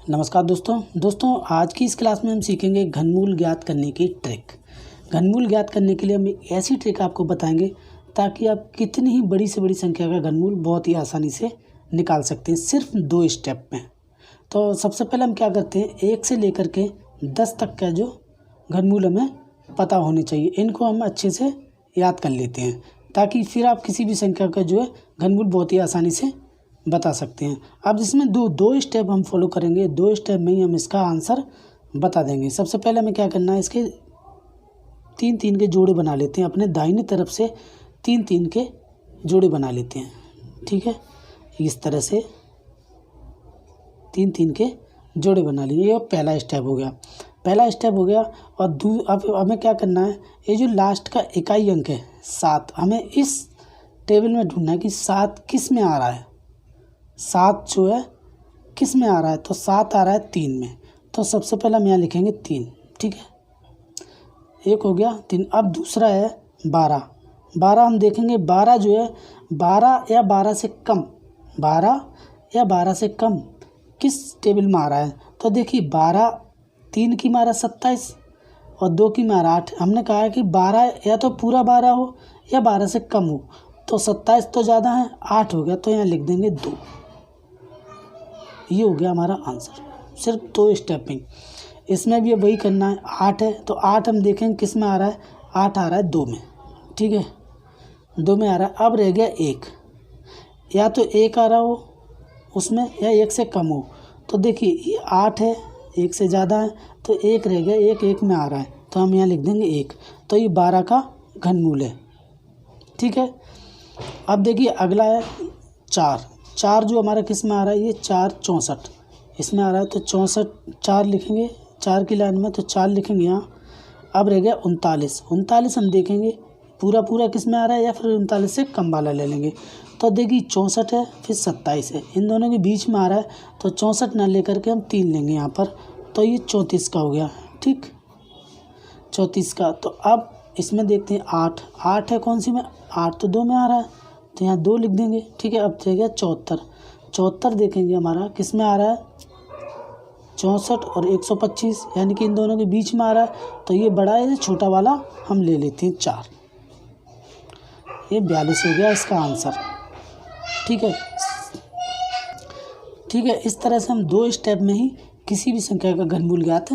नमस्कार दोस्तों आज की इस क्लास में हम सीखेंगे घनमूल ज्ञात करने की ट्रिक। घनमूल ज्ञात करने के लिए हम एक ऐसी ट्रिक आपको बताएंगे ताकि आप कितनी ही बड़ी से बड़ी संख्या का घनमूल बहुत ही आसानी से निकाल सकते हैं, सिर्फ 2 स्टेप में। तो सबसे पहले हम क्या करते हैं, 1 से लेकर के 10 तक का जो घनमूल हमें पता होने चाहिए, इनको हम अच्छे से याद कर लेते हैं ताकि फिर आप किसी भी संख्या का जो है घनमूल बहुत ही आसानी से बता सकते हैं। अब इसमें दो स्टेप हम फॉलो करेंगे, 2 स्टेप में ही हम इसका आंसर बता देंगे। सबसे पहले हमें क्या करना है, इसके 3-3 के जोड़े बना लेते हैं। अपने दाहिने तरफ से 3-3 के जोड़े बना लेते हैं, ठीक है। इस तरह से 3-3 के जोड़े बना लिए, ये पहला स्टेप हो गया। और अब हमें क्या करना है, ये जो लास्ट का इकाई अंक है 7, हमें इस टेबल में ढूंढना है कि 7 किस में आ रहा है। 7 जो है किस में आ रहा है, तो 7 आ रहा है 3 में। तो सबसे पहले हम यहाँ लिखेंगे 3, ठीक है। एक हो गया 3। अब दूसरा है 12 हम देखेंगे 12 जो है 12 या 12 से कम, 12 या 12 से कम किस टेबल में आ रहा है। तो देखिए 12 3 की मारा 27 और 2 की मारा 8। हमने कहा है कि 12 या तो पूरा 12 हो या 12 से कम हो, तो 27 तो ज़्यादा है, 8 हो गया, तो यहाँ लिख देंगे 2। ये हो गया हमारा आंसर, सिर्फ 2 स्टेप में। इसमें भी वही करना है। 8 है तो 8 हम देखेंगे किस में आ रहा है, 8 आ रहा है 2 में, ठीक है, 2 में आ रहा है। अब रह गया 1, या तो 1 आ रहा हो उसमें या 1 से कम हो। तो देखिए ये 8 है, 1 से ज़्यादा है, तो 1 रह गया, 1 में आ रहा है, तो हम यहाँ लिख देंगे 1। तो ये 12 का घनमूल है, ठीक है। अब देखिए अगला है 4 जो हमारा किस में आ रहा है, ये 4 64 इसमें आ रहा है, तो 64 4 लिखेंगे, 4 की लाइन में, तो 4 लिखेंगे यहाँ। अब रह गया 39 हम देखेंगे पूरा किस में आ रहा है या फिर 39 से कम वाला ले लेंगे। तो देखिए 64 है फिर 27 है, इन दोनों के बीच में आ रहा है, तो 64 ना लेकर के हम 3 लेंगे यहाँ पर, तो ये 34 का हो गया, ठीक, 34 का। तो अब इसमें देखते हैं 8 है कौन सी में, 8 तो 2 में आ रहा है, तो यहाँ 2 लिख देंगे, ठीक है। अब रह गया 74 देखेंगे हमारा किस में आ रहा है, 64 और 125, यानी कि इन दोनों के बीच में आ रहा है, तो ये बड़ा है, छोटा वाला हम ले लेते हैं 4। ये 42 हो गया इसका आंसर, ठीक है। इस तरह से हम 2 स्टेप में ही किसी भी संख्या का घनमूल ज्ञात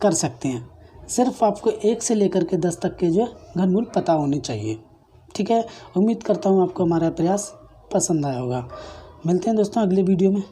कर सकते हैं। सिर्फ आपको 1 से लेकर के 10 तक के जो घनमूल पता होने चाहिए, ठीक है। उम्मीद करता हूँ आपको हमारा प्रयास पसंद आया होगा। मिलते हैं दोस्तों अगले वीडियो में।